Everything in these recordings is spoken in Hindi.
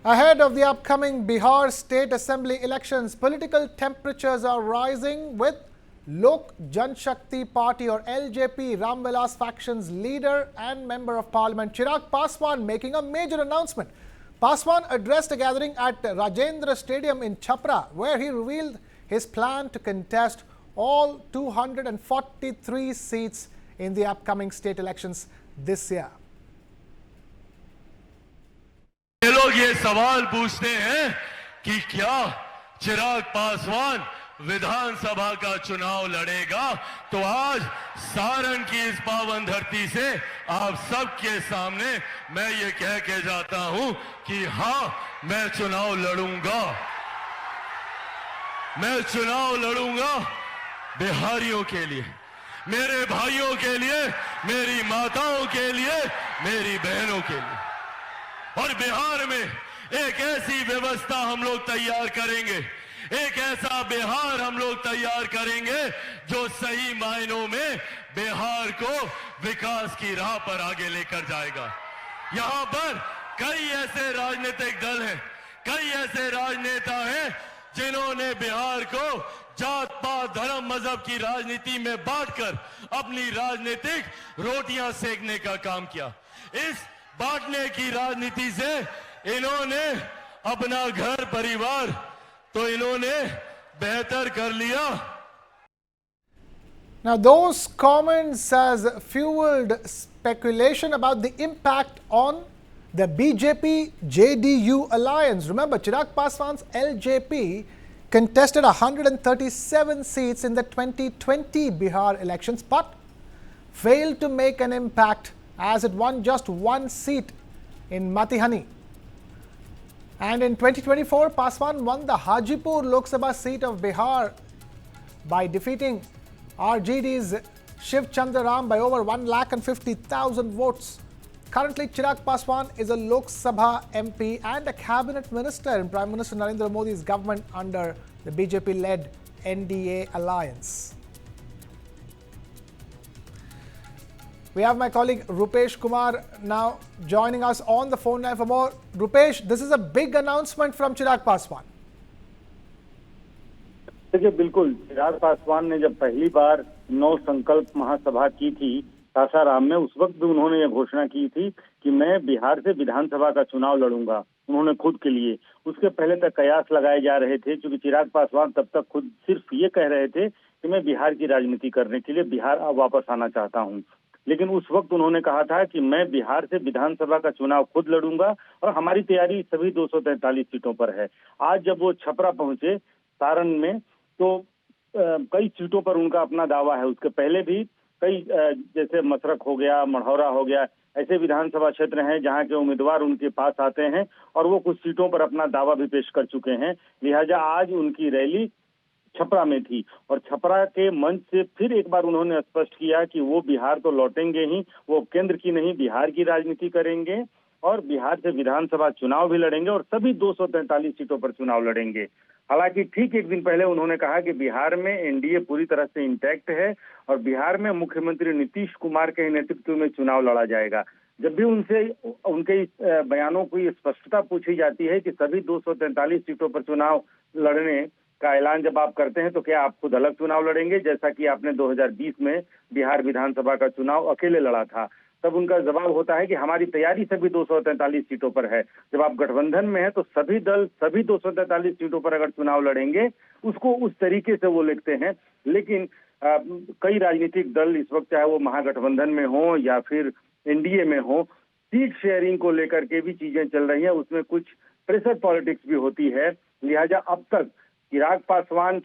Ahead of the upcoming Bihar State Assembly elections, political temperatures are rising with Lok Janshakti Party or LJP Ramvilas faction's leader and Member of Parliament Chirag Paswan making a major announcement. Paswan addressed a gathering at Rajendra Stadium in Chhapra where he revealed his plan to contest all 243 seats in the upcoming state elections this year. ये लोग ये सवाल पूछते हैं कि क्या चिराग पासवान विधानसभा का चुनाव लड़ेगा, तो आज सारण की इस पावन धरती से आप सबके सामने मैं ये कह के जाता हूं कि हां, मैं चुनाव लड़ूंगा। मैं चुनाव लड़ूंगा बिहारियों के लिए, मेरे भाइयों के लिए, मेरी माताओं के लिए, मेरी बहनों के लिए। और बिहार में एक ऐसी व्यवस्था हम लोग तैयार करेंगे, एक ऐसा बिहार हम लोग तैयार करेंगे जो सही मायनों में बिहार को विकास की राह पर आगे लेकर जाएगा। यहां पर कई ऐसे राजनीतिक दल हैं, कई ऐसे राजनेता हैं जिन्होंने बिहार को जात पात धर्म मजहब की राजनीति में बांटकर अपनी राजनीतिक रोटियां सेकने का काम किया। इस बांटने की राजनीति से इन्होंने अपना घर परिवार तो इन्होंने बेहतर कर लिया। Now those comments has fueled speculation about the impact on the BJP-JDU alliance. Remember, Chirag Paswan's LJP contested 137 seats in the 2020 Bihar elections but failed to make an impact as it won just one seat in Matihani. And in 2024, Paswan won the Hajipur Lok Sabha seat of Bihar by defeating RJD's Shiv Chandra Ram by over 1,50,000 votes. Currently, Chirag Paswan is a Lok Sabha MP and a cabinet minister in Prime Minister Narendra Modi's government under the BJP-led NDA alliance. We have my colleague Rupesh Kumar now joining us on the phone line for more. Rupesh, this is a big announcement from Chirag Paswan. देखिए, बिल्कुल चिराग पासवान ने जब पहली बार नौ संकल्प महासभा की थी सासाराम में, उस वक्त भी उन्होंने ये घोषणा की थी कि मैं बिहार से विधानसभा का चुनाव लड़ूंगा, उन्होंने खुद के लिए। उसके पहले तक कयास लगाए जा रहे थे क्योंकि चिराग पासवान तब तक खुद सिर्फ ये कह रहे थे कि मैं बिहार की राजनीति करने के लिए बिहार वापस आना चाहता हूँ। लेकिन उस वक्त उन्होंने कहा था कि मैं बिहार से विधानसभा का चुनाव खुद लड़ूंगा और हमारी तैयारी सभी 243 सीटों पर है। आज जब वो छपरा पहुंचे सारण में, तो कई सीटों पर उनका अपना दावा है। उसके पहले भी कई जैसे मसरख हो गया, मढ़ौरा हो गया, ऐसे विधानसभा क्षेत्र हैं जहां के उम्मीदवार उनके पास आते हैं और वो कुछ सीटों पर अपना दावा भी पेश कर चुके हैं। लिहाजा आज उनकी रैली छपरा में थी और छपरा के मंच से फिर एक बार उन्होंने स्पष्ट किया कि वो बिहार तो लौटेंगे ही, वो केंद्र की नहीं बिहार की राजनीति करेंगे और बिहार से विधानसभा चुनाव भी लड़ेंगे और सभी 243 सीटों पर चुनाव लड़ेंगे। हालांकि ठीक एक दिन पहले उन्होंने कहा कि बिहार में एनडीए पूरी तरह से इंटैक्ट है और बिहार में मुख्यमंत्री नीतीश कुमार के नेतृत्व में चुनाव लड़ा जाएगा। जब भी उनसे उनके बयानों की स्पष्टता पूछी जाती है कि सभी 243 सीटों पर चुनाव लड़ने का ऐलान जब आप करते हैं तो क्या आप खुद अलग चुनाव लड़ेंगे, जैसा कि आपने 2020 में बिहार विधानसभा का चुनाव अकेले लड़ा था। तब उनका जवाब होता है कि हमारी तैयारी सभी 243 सीटों पर है। जब आप गठबंधन में हैं तो सभी दल सभी 243 सीटों पर अगर चुनाव लड़ेंगे, उसको उस तरीके से वो लिखते हैं। लेकिन कई राजनीतिक दल इस वक्त, चाहे वो महागठबंधन में हो या फिर एनडीए में हो, सीट शेयरिंग को लेकर के भी चीजें चल रही हैं, उसमें कुछ प्रेशर पॉलिटिक्स भी होती है। लिहाजा अब तक चिराग पासवान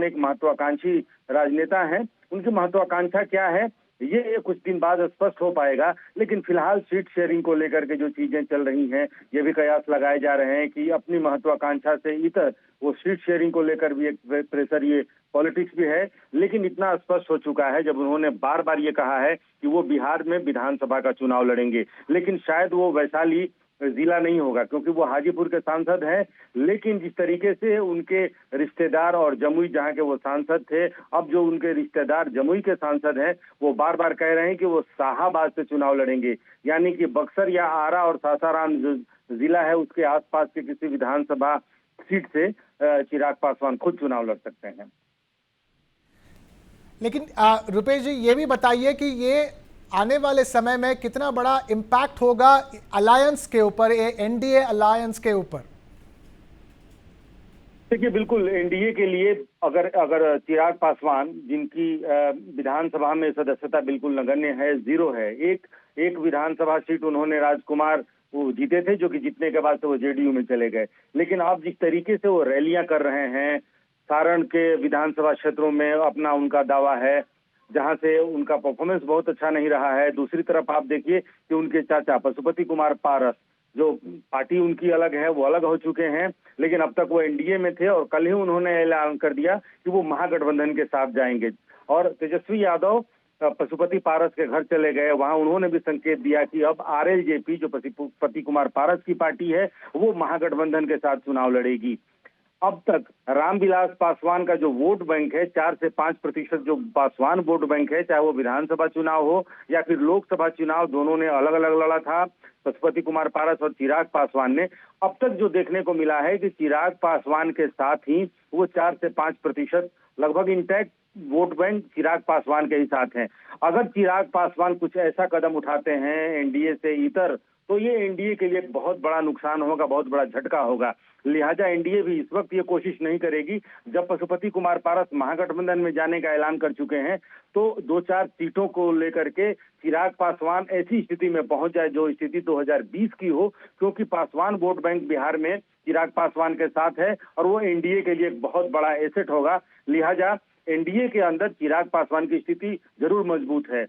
एक महत्वाकांक्षी राजनेता हैं। उनकी महत्वाकांक्षा क्या है ये कुछ दिन बाद स्पष्ट हो पाएगा, लेकिन फिलहाल सीट शेयरिंग को लेकर के जो चीजें चल रही हैं, ये भी कयास लगाए जा रहे हैं कि अपनी महत्वाकांक्षा से इतर वो सीट शेयरिंग को लेकर भी एक प्रेशर, ये पॉलिटिक्स भी है। लेकिन इतना स्पष्ट हो चुका है जब उन्होंने बार बार ये कहा है कि वो बिहार में विधानसभा का चुनाव लड़ेंगे, लेकिन शायद वो वैशाली जिला नहीं होगा, क्योंकि वो हाजीपुर के सांसद हैं। लेकिन जिस तरीके से उनके रिश्तेदार और जमुई जहां के वो सांसद थे, अब जो उनके रिश्तेदार जमुई के सांसद हैं वो बार बार कह रहे हैं कि वो शाहाबाद से चुनाव लड़ेंगे, यानी कि बक्सर या आरा और सासाराम जो जिला है उसके आसपास के किसी विधानसभा सीट से चिराग पासवान खुद चुनाव लड़ सकते हैं। लेकिन रुपेश जी, ये भी बताइए कि ये आने वाले समय में कितना बड़ा इम्पैक्ट होगा अलायंस के ऊपर, एनडीए अलायंस के ऊपर? देखिए, बिल्कुल एनडीए के लिए अगर चिराग पासवान, जिनकी विधानसभा में सदस्यता बिल्कुल नगण्य है, 0 है, एक विधानसभा सीट उन्होंने राजकुमार वो जीते थे, जो कि जीतने के बाद से वो जेडीयू में चले गए। लेकिन अब जिस तरीके से वो रैलियां कर रहे हैं, सारण के विधानसभा क्षेत्रों में अपना उनका दावा है, जहां से उनका परफॉर्मेंस बहुत अच्छा नहीं रहा है। दूसरी तरफ आप देखिए कि उनके चाचा पशुपति कुमार पारस, जो पार्टी उनकी अलग है, वो अलग हो चुके हैं, लेकिन अब तक वो एनडीए में थे और कल ही उन्होंने ऐलान कर दिया कि वो महागठबंधन के साथ जाएंगे। और तेजस्वी यादव पशुपति पारस के घर चले गए, वहां उन्होंने भी संकेत दिया कि अब आरएलजेपी, जो पशुपति कुमार पारस की पार्टी है, वो महागठबंधन के साथ चुनाव लड़ेगी। अब तक रामविलास पासवान का जो वोट बैंक है, 4 से 5% जो पासवान वोट बैंक है, चाहे वो विधानसभा चुनाव हो या फिर लोकसभा चुनाव, दोनों ने अलग अलग लड़ा था, पशुपति कुमार पारस और चिराग पासवान ने। अब तक जो देखने को मिला है कि चिराग पासवान के साथ ही वो 4 से 5% लगभग intact vote bank Chirag Paswan के ही साथ हैं। अगर चिराग पासवान कुछ ऐसा कदम उठाते हैं एनडीए से इतर, तो ये एनडीए के लिए बहुत बड़ा नुकसान होगा, बहुत बड़ा झटका होगा। लिहाजा एनडीए भी इस वक्त ये कोशिश नहीं करेगी। जब पशुपति कुमार पारस महागठबंधन में जाने का ऐलान कर चुके हैं, तो 2-4 सीटों को लेकर के चिराग पासवान ऐसी स्थिति में पहुंच जाए जो स्थिति 2020 की हो, क्योंकि पासवान वोट बैंक बिहार में चिराग पासवान के साथ है और वो एनडीए के लिए एक बहुत बड़ा एसेट होगा। लिहाजा एनडीए के अंदर चिराग पासवान की स्थिति जरूर मजबूत है।